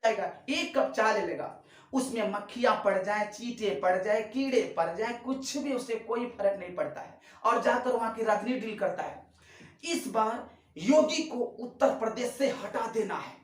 जाएगा, एक कप चाय ले लेगा, उसमें मक्खियां पड़ जाए, चींटे पड़ जाए, कीड़े पड़ जाए, कुछ भी उसे कोई फर्क नहीं पड़ता है और जाकर वहां की राजनीति डील करता है। इस बार योगी को उत्तर प्रदेश से हटा देना है।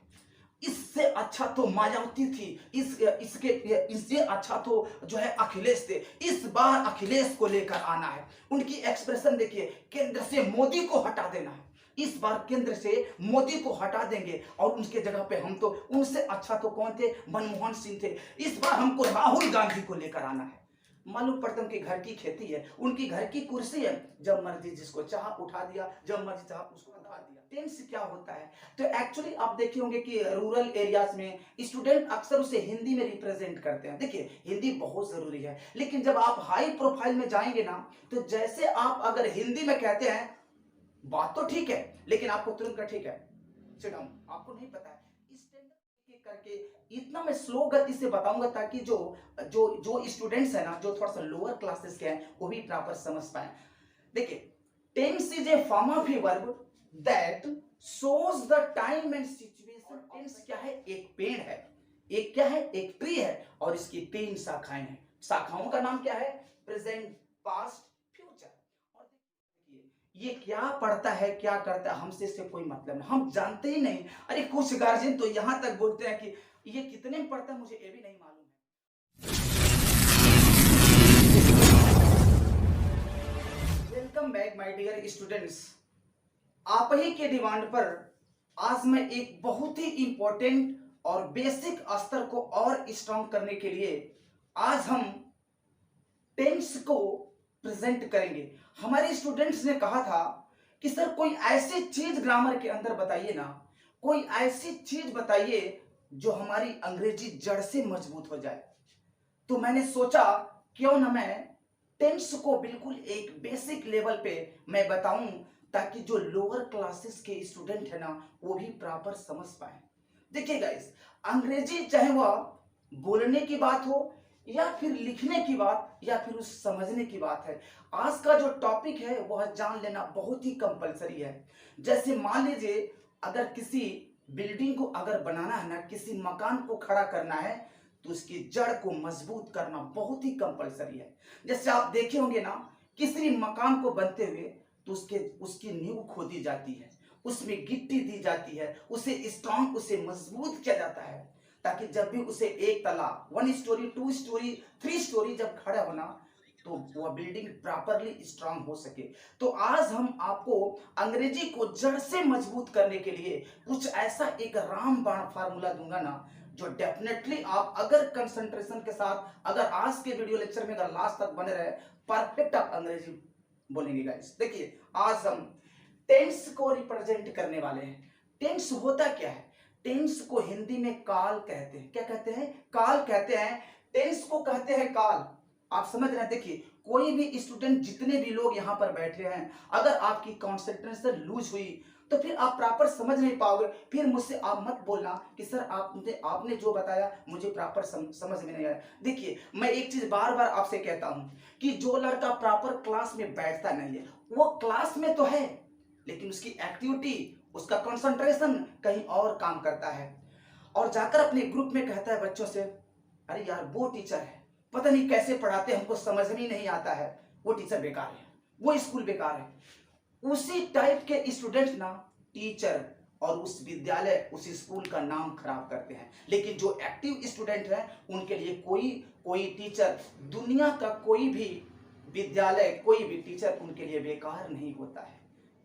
इससे अच्छा तो मायावती थी, इससे अच्छा तो जो है अखिलेश थे। इस बार अखिलेश को लेकर आना है। उनकी एक्सप्रेशन देखिए, केंद्र से मोदी को हटा देना है। इस बार केंद्र से मोदी को हटा देंगे और उनके जगह पे हम तो, उनसे अच्छा तो कौन थे, मनमोहन सिंह थे। इस बार हमको राहुल गांधी को लेकर आना है। मालूम पड़ता उनके घर की खेती है, उनकी घर की कुर्सी है, जब मर्जी जिसको चाह उठा दिया, जब मर्जी चाह उसको हटा दिया। टेंस क्या होता है, तो एक्चुअली आप देखे होंगे कि रूरल एरियाज में स्टूडेंट अक्सर उसे हिंदी में रिप्रेजेंट करते हैं। देखिए हिंदी बहुत जरूरी है, लेकिन जब आप हाई प्रोफाइल में जाएंगे ना, तो जैसे आप अगर हिंदी में कहते हैं, बात तो ठीक है, लेकिन आपको तुरंत ठीक है सिट डाउन, आपको नहीं पता है। स्टैंडर्ड करके इतना मैं स्लो गति से बताऊंगा ताकि जो जो जो स्टूडेंट्स है ना, जो थोड़ा सा लोअर क्लासेस के हैं, वो भी प्रॉपर समझ पाए। देखिए, tense is a form of a verb that shows the time and situation. Tense क्या है, एक पेड़ है, एक क्या है, एक ट्री है, और इसकी 3 शाखाएं हैं। शाखाओं का नाम क्या है, प्रेजेंट, पास्ट, फ्यूचर। और ये क्या पढ़ता है, क्या करता है, हमसे इससे कोई मतलब नहीं, हम जानते ही नहीं। अरे कुछ गार्जियन तो यहां तक बोलते हैं कि ये कितने में पढ़ता है, मुझे ये भी नहीं मालूम है। Welcome back my dear students. आप ही के डिमांड पर आज मैं एक बहुत ही इंपॉर्टेंट और बेसिक स्तर को और स्ट्रॉन्ग करने के लिए आज हम टेंस को प्रेजेंट करेंगे। हमारे स्टूडेंट्स ने कहा था कि सर कोई ऐसी चीज ग्रामर के अंदर बताइए ना, कोई ऐसी चीज बताइए जो हमारी अंग्रेजी जड़ से मजबूत हो जाए। तो मैंने सोचा क्यों ना मैं टेंस को बिल्कुल एक बेसिक लेवल पे मैं बताऊं, ताकि जो लोअर क्लासेस के स्टूडेंट है ना, वो भी प्रॉपर समझ पाए। देखिए गाइस, अंग्रेजी चाहे वह बोलने की बात हो या फिर लिखने की बात या फिर उस समझने की बात है, आज का जो टॉपिक है वह जान लेना बहुत ही कंपलसरी है। जैसे मान लीजिए, अगर किसी बिल्डिंग को अगर बनाना है ना, किसी मकान को खड़ा करना है, तो उसकी जड़ को मजबूत करना बहुत ही कंपलसरी है। जैसे आप देखे होंगे ना, किसी भी मकान को बनते हुए तो उसकी नींव खोदी जाती है, उसमें गिट्टी दी जाती है, उसे स्ट्रॉन्ग, उसे मजबूत किया जाता है, ताकि जब भी उसे एक तला, 1 स्टोरी, 2 स्टोरी, 3 स्टोरी जब खड़ा होना, तो वह बिल्डिंग प्रॉपरली स्ट्रांग हो सके। तो आज हम आपको अंग्रेजी को जड़ से मजबूत करने के लिए कुछ ऐसा एक रामबाण फार्मूला दूंगा ना, जो डेफिनेटली आप अगर कंसंट्रेशन के साथ, अगर आज के वीडियो लेक्चर में अगर लास्ट तक बने रहे, परफेक्ट आप अंग्रेजी बोलेंगे गाइस। देखिए, आज हम टेंस को रिप्रेजेंट करने वाले हैं। टेंस होता क्या है, टेंस को हिंदी में काल कहते हैं। क्या कहते हैं, काल कहते हैं। टेंस को कहते हैं काल। आप समझ रहे हैं। देखिए, कोई भी स्टूडेंट, जितने भी लोग यहाँ पर बैठे हैं, अगर आपकी कॉन्सेंट्रेशन लूज हुई तो फिर आप प्रॉपर समझ नहीं पाओगे। फिर मुझसे आप मत बोलना कि सर आपने जो बताया मुझे प्रॉपर समझ में नहीं आया। देखिए, मैं एक चीज बार बार आपसे कहता हूं कि जो लड़का प्रॉपर क्लास में बैठता नहीं है, वो क्लास में तो है, लेकिन उसकी एक्टिविटी, उसका कंसंट्रेशन कहीं और काम करता है, और जाकर अपने ग्रुप में कहता है बच्चों से, अरे यार वो टीचर है, पता नहीं कैसे पढ़ाते, हमको समझ में ही नहीं आता है, वो टीचर बेकार है, वो स्कूल बेकार है। उसी टाइप के स्टूडेंट ना टीचर और उस विद्यालय, उस स्कूल का नाम खराब करते हैं। लेकिन जो एक्टिव स्टूडेंट है, उनके लिए कोई कोई टीचर, दुनिया का कोई भी विद्यालय, कोई भी टीचर उनके लिए बेकार नहीं होता है,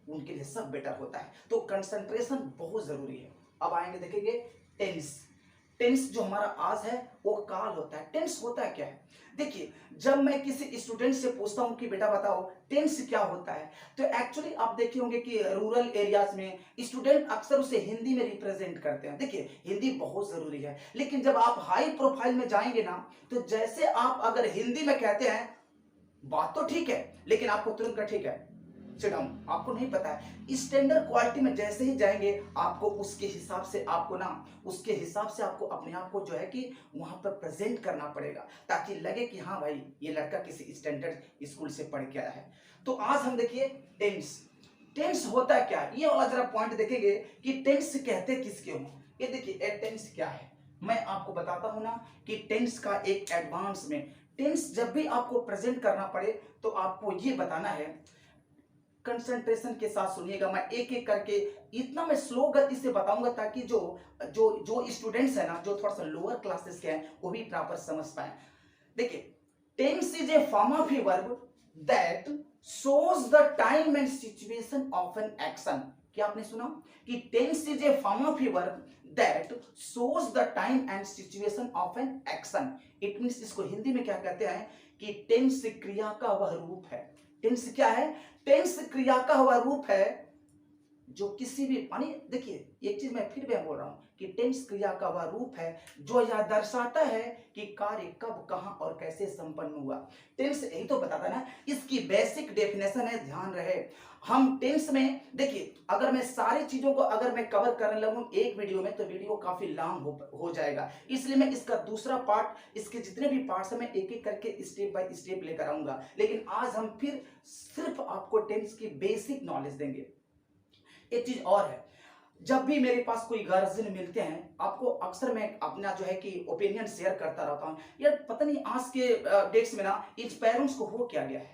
उनके लिए सब बेटर होता है। तो कंसंट्रेशन बहुत जरूरी है। अब आएंगे, देखेंगे टेंस। टेंस जो हमारा आज है वो काल होता है। टेंस होता क्या है, देखिए, जब मैं किसी स्टूडेंट से पूछता हूं कि बेटा बताओ टेंस क्या होता है, तो एक्चुअली आप देखे होंगे कि रूरल एरियाज में स्टूडेंट अक्सर उसे हिंदी में रिप्रेजेंट करते हैं। देखिए, हिंदी बहुत जरूरी है, लेकिन जब आप हाई प्रोफाइल में जाएंगे ना, तो जैसे आप अगर हिंदी में कहते हैं, बात तो ठीक है, लेकिन आपको तुरंत ठीक है सिट डाउन, आपको नहीं पता है। स्टैंडर्ड क्वालिटी में जैसे ही जाएंगे, आपको उसके हिसाब से, आपको ना उसके हिसाब से आपको अपने आप को जो है कि वहां पर प्रेजेंट करना पड़ेगा, ताकि लगे कि हाँ भाई, ये लड़का किसी स्टैंडर्ड स्कूल से पढ़ के आया है। तो आज हम देखिए टेंस। टेंस होता क्या है, ये वाला जरा पॉइंट देखेंगे कि टेंस कहते किसके हो। ये देखिए, टेंस क्या है, मैं आपको बताता हूं ना कि टेंस का एक एडवांस में, टेंस जब भी आपको प्रेजेंट करना पड़े तो आपको ये बताना है, कंसंट्रेशन के साथ सुनिएगा, मैं एक एक करके इतना मैं स्लो गति से बताऊंगा ताकि जो जो जो स्टूडेंट्स है ना, जो थोड़ा सा लोअर क्लासेस के हैं वो भी प्रॉपर समझ पाए। देखिए, tense is a form of a verb that shows the time and situation of an action। क्या आपने सुना कि tense is a form of a verb that shows the time and situation of an action। It means, इसको हिंदी में क्या कहते हैं कि टेंस क्रिया का वह रूप है। टेंस क्या है? टेंस क्रिया का वह रूप है जो किसी भी, मानी देखिए एक चीज मैं फिर भी बोल रहा हूं कि टेंस क्रिया का वह रूप है जो यह दर्शाता है कि कार्य कब, कहां और कैसे संपन्न हुआ। टेंस यही तो बताता ना, इसकी बेसिक डेफिनेशन है, ध्यान रहे। हम टेंस में देखिए, अगर मैं सारी चीजों को अगर मैं कवर करने लगूं एक वीडियो में तो वीडियो काफी लॉन्ग हो जाएगा, इसलिए मैं इसका दूसरा पार्ट, इसके जितने भी पार्ट्स हैं मैं एक एक करके स्टेप बाय स्टेप लेकर आऊंगा। लेकिन आज हम फिर सिर्फ आपको टेंस की बेसिक नॉलेज देंगे। एक चीज और है, जब भी मेरे पास कोई गार्जियन मिलते हैं, आपको अक्सर मैं अपना जो है कि ओपिनियन शेयर करता रहता हूं, यार पता नहीं आज के डेट्स में ना इन पेरेंट्स को हो क्या गया है,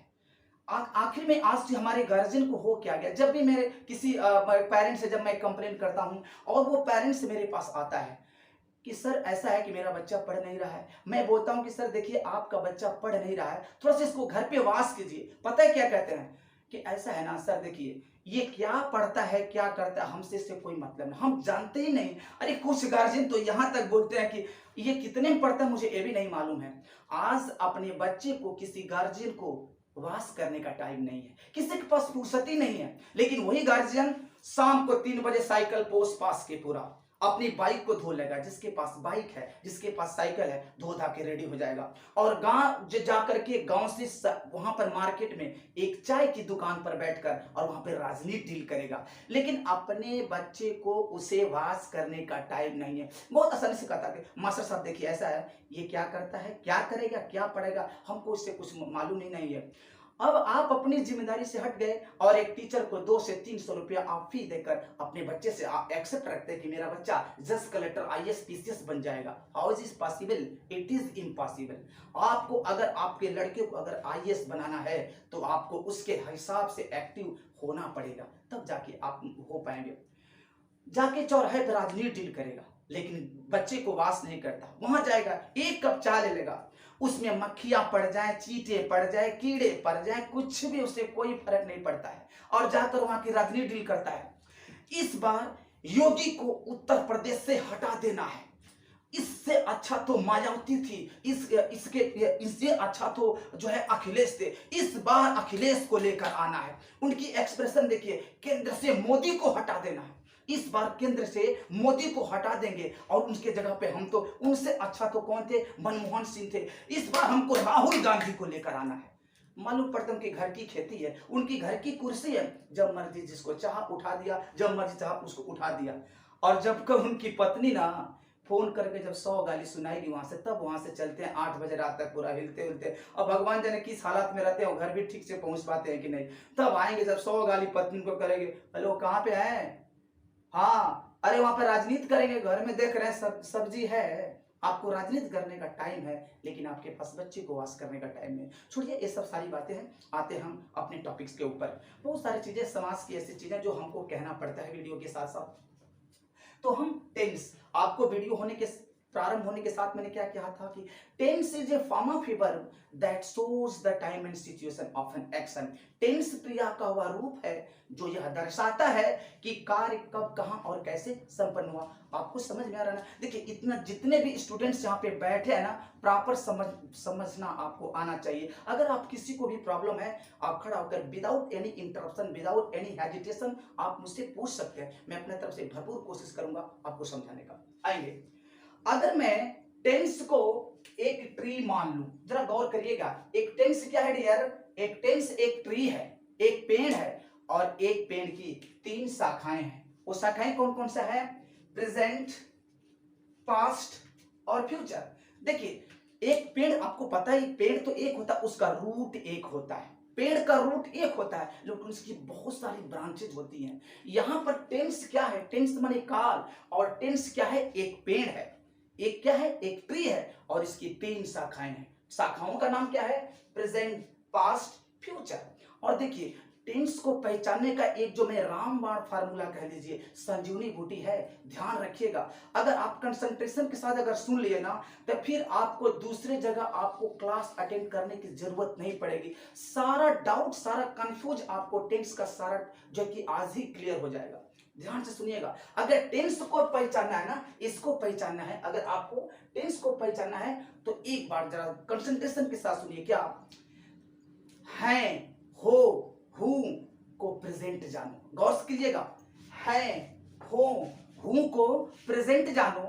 आखिर में आज हमारे गार्जियन को हो क्या गया। जब भी मेरे किसी पेरेंट्स से जब मैं कंप्लेन करता हूं और वो पेरेंट्स मेरे पास आता है कि सर ऐसा है कि मेरा बच्चा पढ़ नहीं रहा है, मैं बोलता हूं कि सर देखिए आपका बच्चा पढ़ नहीं रहा है, थोड़ा सा इसको घर पे वास कीजिए। पता है क्या कहते हैं कि ऐसा है ना सर, देखिए ये क्या पढ़ता है क्या करता है हमसे इससे कोई मतलब नहीं, हम जानते ही नहीं। अरे कुछ गार्जियन तो यहां तक बोलते हैं कि ये कितने में पढ़ता है मुझे ये भी नहीं मालूम है। आज अपने बच्चे को, किसी गार्जियन को वास करने का टाइम नहीं है, किसी के पास फुर्सत ही नहीं है। लेकिन वही गार्जियन शाम को 3 बजे साइकिल पोस्ट पास के पूरा अपनी बाइक को धो लेगा, जिसके पास बाइक है, जिसके पास साइकिल है, धो धा के रेडी हो जाएगा और गांव जाकर के गांव से वहां पर मार्केट में एक चाय की दुकान पर बैठकर और वहां पर राजनीति डील करेगा। लेकिन अपने बच्चे को उसे वास करने का टाइम नहीं है। बहुत आसानी से कहता है मास्टर साहब देखिए ऐसा है, ये क्या करता है, क्या करेगा, क्या पढ़ेगा, हमको इससे कुछ मालूम ही नहीं है। अब आप अपनी जिम्मेदारी से हट गए और एक टीचर को 200 से 300 रुपया आप फी देकर अपने बच्चे से आप एक्सेप्ट रखते हैं कि मेरा बच्चा जज, कलेक्टर, आईएएस, पीसीएस बन जाएगा। How is is possible? It is impossible. आपको अगर आपके लड़के को अगर आईएएस बनाना है तो आपको उसके हिसाब से एक्टिव होना पड़ेगा, तब जाके आप हो पाएंगे। जाके चौराहे पर राजनीति डील करेगा, लेकिन बच्चे को वास नहीं करता, वहां जाएगा एक कप चाय ले लेगा, उसमें मक्खियां पड़ जाए, चींटे पड़ जाए, कीड़े पड़ जाए, कुछ भी उसे कोई फर्क नहीं पड़ता है और जाकर वहां की राजनीति डील करता है। इस बार योगी को उत्तर प्रदेश से हटा देना है, इससे अच्छा तो मायावती थी, इससे अच्छा तो जो है अखिलेश थे, इस बार अखिलेश को लेकर आना है। उनकी एक्सप्रेशन देखिए, केंद्र से मोदी को हटा देना है, इस बार केंद्र से मोदी को हटा देंगे और उनके जगह पे हम तो, उनसे अच्छा तो कौन थे, मनमोहन सिंह थे, इस बार हमको राहुल गांधी को लेकर आना है। मालूम पड़ता उनके घर की खेती है, उनकी घर की कुर्सी है, जब मर्जी जिसको चाह उठा दिया, जब मर्जी चाह उसको उठा दिया। और जब कब उनकी पत्नी ना फोन करके जब 100 गाली सुनाएगी वहां से, तब वहां से चलते हैं 8 बजे रात तक पूरा हिलते हिलते। और भगवान जाने किस हालात में रहते हैं, घर भी ठीक से पहुंच पाते हैं कि नहीं। तब आएंगे जब 100 गाली पत्नी को करेंगे, हेलो कहाँ पे है, हाँ अरे वहां पर राजनीति करेंगे, घर में देख रहे हैं सब्जी है। आपको राजनीति करने का टाइम है लेकिन आपके पास बच्चे को वास करने का टाइम नहीं। छोड़िए ये सब सारी बातें हैं, आते हम अपने टॉपिक्स के ऊपर। बहुत सारी चीजें समाज की ऐसी चीजें जो हमको कहना पड़ता है वीडियो के साथ साथ। तो हम टेंस, आपको वीडियो होने के प्रारंभ होने के साथ मैंने क्या कहा था कि tense is a form of a verb that shows the time and situation of an action. Tense क्रिया का वह रूप है जो यह दर्शाता है कि कार्य कब, कहां और कैसे संपन्न हुआ। आपको समझ में आ रहा है ना? देखिए इतना, जितने भी स्टूडेंट्स यहाँ पे बैठे हैं ना, प्रॉपर समझना आपको आना चाहिए। अगर आप किसी को भी प्रॉब्लम है, आप खड़ा होकर without any interruption, without any hesitation आप मुझसे पूछ सकते हैं, मैं अपने तरफ से भरपूर कोशिश करूंगा आपको समझाने का। आएंगे, अगर मैं टेंस को एक ट्री मान लूं, जरा गौर करिएगा, एक टेंस क्या है डियर, एक टेंस एक ट्री है, एक पेड़ है और एक पेड़ की 3 शाखाएं हैं। वो शाखाएं कौन कौन सा है? प्रेजेंट, पास्ट और फ्यूचर। देखिए एक पेड़, आपको पता है पेड़ तो एक होता है, उसका रूट एक होता है, पेड़ का रूट एक होता है लेकिन उसकी बहुत सारी ब्रांचेज होती हैं। यहां पर टेंस क्या है? टेंस माने काल, और टेंस क्या है? एक पेड़ है। एक क्या है, एक ट्री है और इसकी 3 शाखाएं हैं। शाखाओं का नाम क्या है, प्रेजेंट, पास्ट, फ्यूचर। और देखिए टेंस को पहचानने का एक जो मैं रामबाण फार्मूला कह लीजिए, संजीवनी बूटी है, ध्यान रखिएगा। अगर आप कंसंट्रेशन के साथ अगर सुन लिए ना, तो फिर आपको दूसरे जगह आपको क्लास अटेंड करने की जरूरत नहीं पड़ेगी। सारा डाउट, सारा कंफ्यूज आपको टेंस का सारा जो कि आज ही क्लियर हो जाएगा। ध्यान से सुनिएगा, अगर टेंस को पहचानना है ना, इसको पहचानना है, अगर आपको टेंस को पहचानना है तो एक बार जरा कंसंट्रेशन के साथ सुनिए। क्या है, हो, हूं को प्रेजेंट जानो, गौर से कीजिएगा। है, हो, हूं को प्रेजेंट जानो,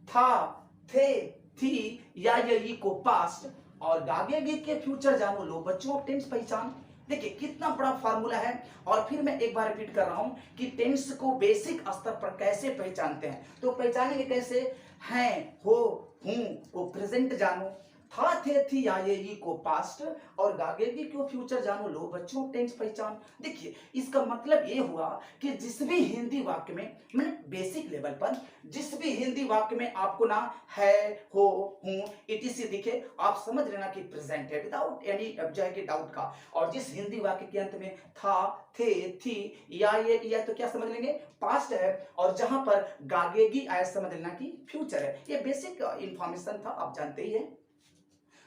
था, थे, थी या यही को पास्ट और गागेगी के फ्यूचर जानो। लो बच्चों टेंस पहचान। देखिए कितना बड़ा फार्मूला है। और फिर मैं एक बार रिपीट कर रहा हूं कि टेंस को बेसिक स्तर पर कैसे पहचानते हैं। तो पहचानेंगे कैसे, है, हो, हूं को प्रेजेंट जानो, था, थे, थी या ये को पास्ट और गागेगी को फ्यूचर जानो। लो बच्चों टेंस पहचान। देखिए इसका मतलब ये हुआ कि जिस भी हिंदी वाक्य में, मैंने बेसिक लेवल पर जिस भी हिंदी वाक्य में आपको ना है, हो, हूं, इटीसी दिखे, आप समझ लेना कि प्रेजेंट है विदाउट एनी ऑब्जेक्टिव डाउट का। और जिस हिंदी वाक्य के अंत में था, थे, थी या ये या तो क्या समझ लेंगे, पास्ट है। और जहां पर गागेगी आया समझ लेना कि फ्यूचर है। ये बेसिक इंफॉर्मेशन था, आप जानते ही हैं।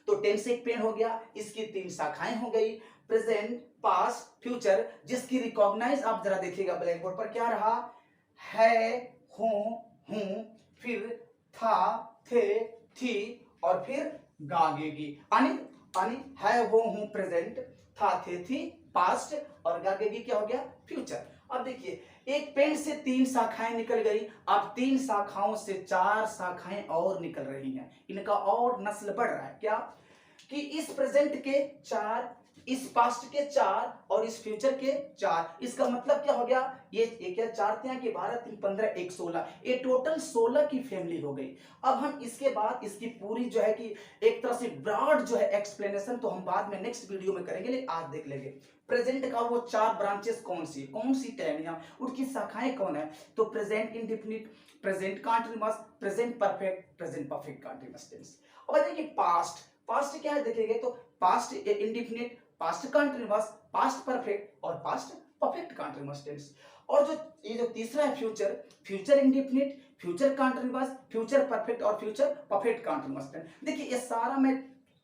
तो टेंस एक पेन हो गया, इसकी 3 शाखाएं हो गई, प्रेजेंट, पास्ट, फ्यूचर, जिसकी रिकॉग्नाइज आप जरा देखिएगा ब्लैक बोर्ड पर क्या रहा, है, हूं, फिर था, थे, थी और फिर गागेगी। यानी है, हो, हूं प्रेजेंट, था, थे, थी पास्ट और गागेगी क्या हो गया, फ्यूचर। अब देखिए एक पेन से 3 शाखाएं निकल गई, अब 3 शाखाओं से 4 शाखाएं और निकल रही हैं, इनका और नस्ल बढ़ रहा है। क्या कि इस प्रेजेंट के 4, इस पास्ट के 4 और इस फ्यूचर के 4। इसका मतलब क्या हो गया, ये क्या 4 थे कि 12, 3, 15, 1, 16, ये टोटल 16 की फैमिली हो गई। अब हम इसके बाद इसकी पूरी जो है कि एक तरह से ब्रॉड जो है एक्सप्लेनेशन तो हम बाद में नेक्स्ट वीडियो में करेंगे, लेकिन आज देख लेंगे प्रेजेंट का वो 4 ब्रांचेस कौन सी टहनियां, उनकी शाखाएं कौन है। तो present indefinite, present continuous, present perfect, present perfect continuous tense. अब देखिए पास्ट क्या है देखेंगे तो past indefinite, past continuous, past perfect और पास्ट परफेक्ट कंटीन्यूअस टेंस। और ये जो तीसरा है future, future indefinite, future continuous, future perfect और फ्यूचर परफेक्ट कंटीन्यूअस टेंस। देखिए ये सारा मैं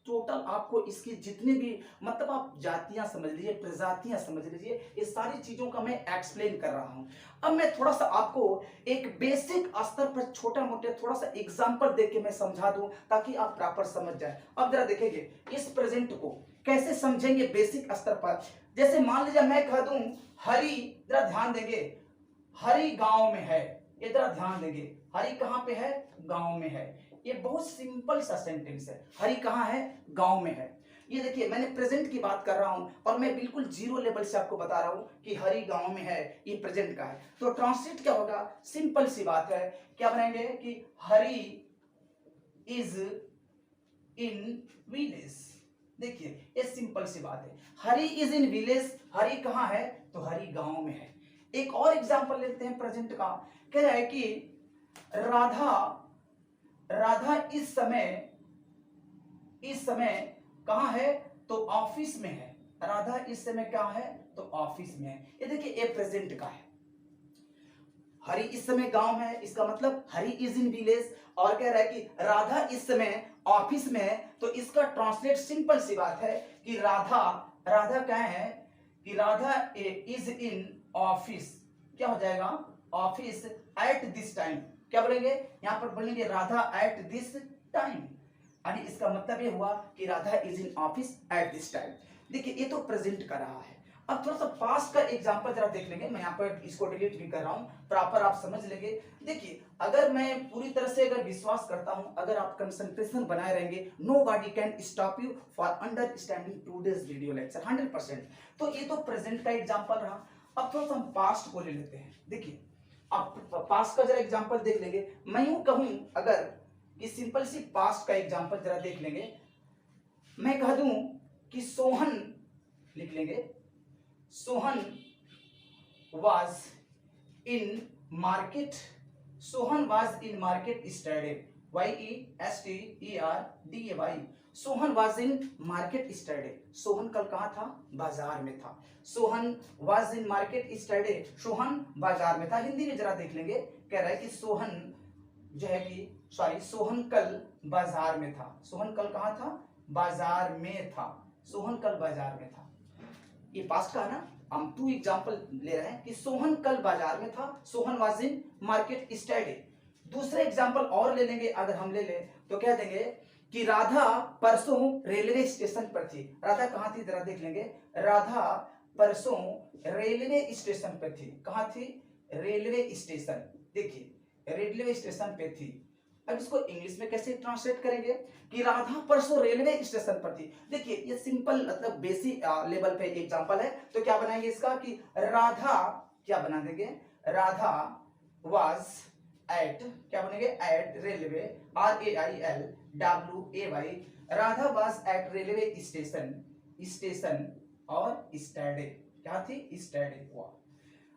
टोटल आपको इसकी जितने भी मतलब आप जातियां समझ लीजिए, प्रजातियां समझ लीजिए, ये सारी चीजों का मैं एक्सप्लेन कर रहा हूं। अब मैं थोड़ा सा आपको एक बेसिक स्तर पर छोटा मोटे थोड़ा सा एग्जांपल देके मैं समझा दूं ताकि आप प्रॉपर समझ जाए। अब जरा देखेंगे इस प्रेजेंट को कैसे समझेंगे बेसिक स्तर पर। जैसे मान लीजिए मैं कह दूं हरि, जरा ध्यान देंगे, हरि गांव में है, ये जरा ध्यान देंगे, हरि कहां पे है, गांव में है। ये बहुत सिंपल सा सेंटेंस है, हरि कहां है, गांव में है। ये देखिए मैंने प्रेजेंट की बात कर रहा हूं और मैं बिल्कुल जीरो लेवल से आपको बता रहा हूं कि हरि गांव में है, ये प्रेजेंट का है। तो ट्रांसलेट क्या होगा, सिंपल सी बात है, क्या बनाएंगे कि हरि इज इन विलेज। देखिए ये सिंपल सी बात है, Hari is in village, Hari कहां है तो हरि गांव में है। एक और एग्जांपल लेते हैं प्रेजेंट का, कह रहा है कि राधा इस समय कहां है तो ऑफिस में है। राधा इस समय क्या है तो ऑफिस में है। ये देखिए ये प्रेजेंट का है, हरि इस समय गांव में है, इसका मतलब हरि इज इन विलेज। और कह रहा है कि राधा इस समय ऑफिस में है, तो इसका ट्रांसलेट सिंपल सी बात है कि राधा क्या है कि राधा इज इन ऑफिस, क्या हो जाएगा ऑफिस एट दिस टाइम। क्या बोलेंगे यहां पर बोलेंगे राधा एट दिस टाइम, यानी इसका मतलब ये हुआ कि Radha is in office at this time. देखिए ये तो प्रेजेंट कर रहा है। अब थोड़ा सा पास्ट का एग्जांपल जरा देख लेंगे, मैं यहाँ पर इसको डिलीट भी कर रहा हूँ, प्रॉपर आप समझ लेंगे। देखिए अगर मैं पूरी तरह से अगर विश्वास करता हूँ, अगर आप कंसंट्रेशन बनाए रहेंगे, nobody can stop you for understanding today's video lecture 100%। तो ये तो प्रेजेंट का एग्जांपल रहा। अब थोड़ा सा हम पास्ट को ले लेते हैं। देखिए अब पास्ट का जरा एग्जांपल देख लेंगे। मैं यूं कहूं अगर कि सिंपल सी पास्ट का एग्जांपल जरा देख लेंगे, मैं कह दूं कि सोहन, लिख लेंगे सोहन was in market, सोहन was in market yesterday, YESTERDAY। Sohan was in market yesterday. Sohan कल कहाँ था? बाजार में था। Sohan was in market yesterday. Sohan बाजार में था। हिंदी में जरा देख लेंगे, कह रहा है कि सोहन जो है कि सोहन कल बाजार में था। सोहन कल कहाँ था? बाजार में था। सोहन कल बाजार में था। ये पास्ट का है ना। हम टू एग्जांपल ले रहे हैं कि सोहन कल बाजार में था। Sohan was in market yesterday. दूसरे एग्जांपल और ले लेंगे, अगर हम ले लें तो कह देंगे कि राधा परसों रेलवे स्टेशन पर थी। राधा कहाँ थी? जरा देख लेंगे। राधा परसों रेलवे स्टेशन पर थी। कहाँ थी? Railway station. देखिए रेलवे स्टेशन पे थी। अब इसको इंग्लिश में कैसे ट्रांसलेट करेंगे कि राधा परसों रेलवे स्टेशन पर थी। देखिए ये सिंपल मतलब बेसिक लेवल पे एग्जांपल है। तो क्या बनाएंगे इसका कि राधा, क्या बना देंगे? राधा वाज एट, क्या बनेंगे? Eight railway, RAILWAY। Radha was at railway station. Station और स्टरडे, क्या थी? स्टरडे हुआ।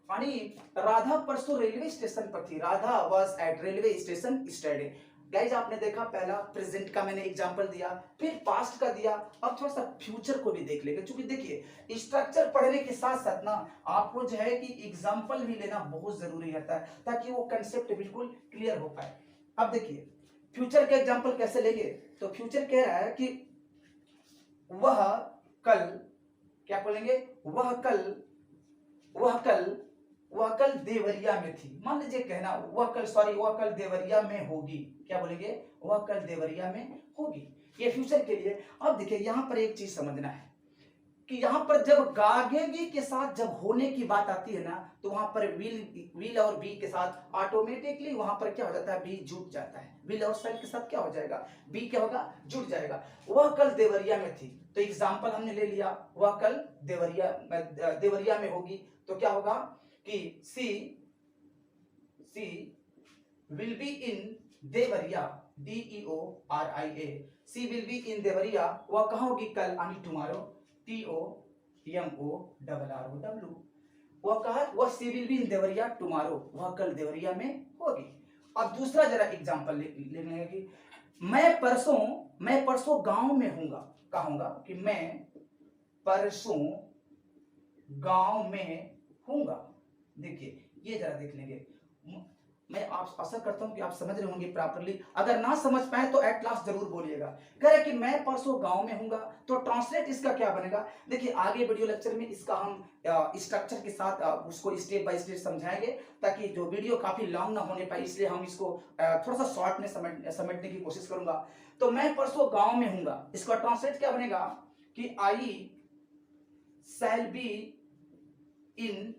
आणि राधा परसों रेलवे स्टेशन पर थी। Radha was at railway station yesterday. Guys आपने देखा पहला प्रेजेंट का मैंने एग्जांपल दिया, फिर पास्ट का दिया। अब थोड़ा सा फ्यूचर को भी देख लेंगे, क्योंकि देखिए स्ट्रक्चर पढ़ने के साथ साथ ना आपको जो है कि एग्जांपल भी लेना बहुत जरूरी रहता है, ताकि वो कंसेप्ट बिल्कुल क्लियर हो पाए। अब देखिए फ्यूचर के एग्जांपल कैसे लेंगे, तो फ्यूचर कह रहा है कि वह कल, क्या बोलेंगे? वह कल, वह कल, वह कल देवरिया में थी। मान लीजिए कहना वह कल देवरिया में होगी। क्या बोलेंगे? वह कल देवरिया में होगी। ये फ्यूचर के लिए। अब देखिए यहां पर एक चीज समझना है कि यहां पर जब गागेगी के साथ जब होने की बात आती है ना, तो वहां पर विल और बी के साथ ऑटोमेटिकली वहां पर क्या हो जाता है? बी जुट जाता है। विल और सेल के साथ क्या हो जाएगा? बी क्या होगा? जुट जाएगा। वह कल देवरिया में थी, तो एग्जाम्पल हमने ले लिया, वह कल देवरिया में होगी। तो क्या होगा कि she will be in Deoria, DEORIA। She will be in Deoria. वह कहाँ होगी? कल, यानी टुमारो, TOMORROW। वह कहा, वह she will be in Deoria tomorrow. वह कल देवरिया में होगी। अब दूसरा जरा एग्जांपल ले लेंगे कि मैं परसों गांव में हूंगा। कहा होगा कि मैं परसों गांव में हूंगा। देखिए ये जरा देख लेंगे। मैं आप आशा करता हूं कि आप समझ रहे होंगे प्रॉपर्ली। अगर ना समझ पाए तो एट लास्ट जरूर बोलिएगा। कह रहे कि मैं परसों गांव में हूंगा, तो ट्रांसलेट इसका क्या बनेगा? देखिए आगे वीडियो लेक्चर में इसका हम स्ट्रक्चर के साथ उसको स्टेप बाय स्टेप समझाएंगे, ताकि जो वीडियो काफी लॉन्ग ना होने पाए, इसलिए हम इसको थोड़ा सा शॉर्ट में समेटने की कोशिश करूंगा। तो मैं परसों गांव में हूंगा, इसका ट्रांसलेट क्या बनेगा कि आई शैल बी इन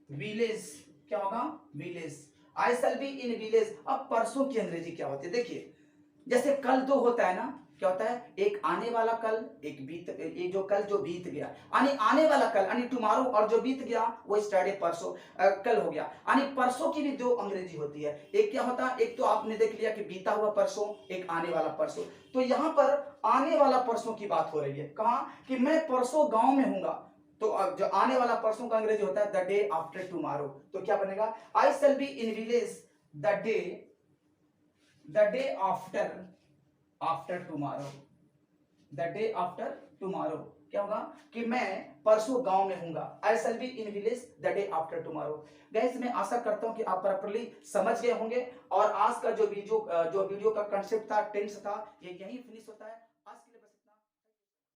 विलेज। क्या होगा? Village. I shall be in village. अब परसों की अंग्रेजी क्या होती है? देखिए जैसे कल दो होता है ना, क्या होता है? एक आने वाला कल, एक जो कल जो बीत गया, यानी आने वाला कल यानी टुमारो, और जो बीत गया वो स्टरडे परसों कल हो गया। यानी परसों की भी दो अंग्रेजी होती है। एक क्या होता है? एक तो आपने देख लिया कि बीता हुआ परसों, एक आने वाला परसों। तो यहां पर आने वाला परसों की बात हो रही है। कहा कि मैं परसों गांव में हूंगा, तो अब जो आने वाला परसों का अंग्रेजी होता है द डे आफ्टर टुमारो। तो क्या बनेगा? I shall be in village the day after tomorrow. The day after tomorrow क्या होगा कि मैं परसों गांव में हूंगा। I shall be in village the day after tomorrow. Guys मैं आशा करता हूं कि आप प्रॉपर्ली समझ गए होंगे, और आज का जो वीडियो का कंसेप्ट था, टेंस था, ये यही फिनिश होता है आज के लिए।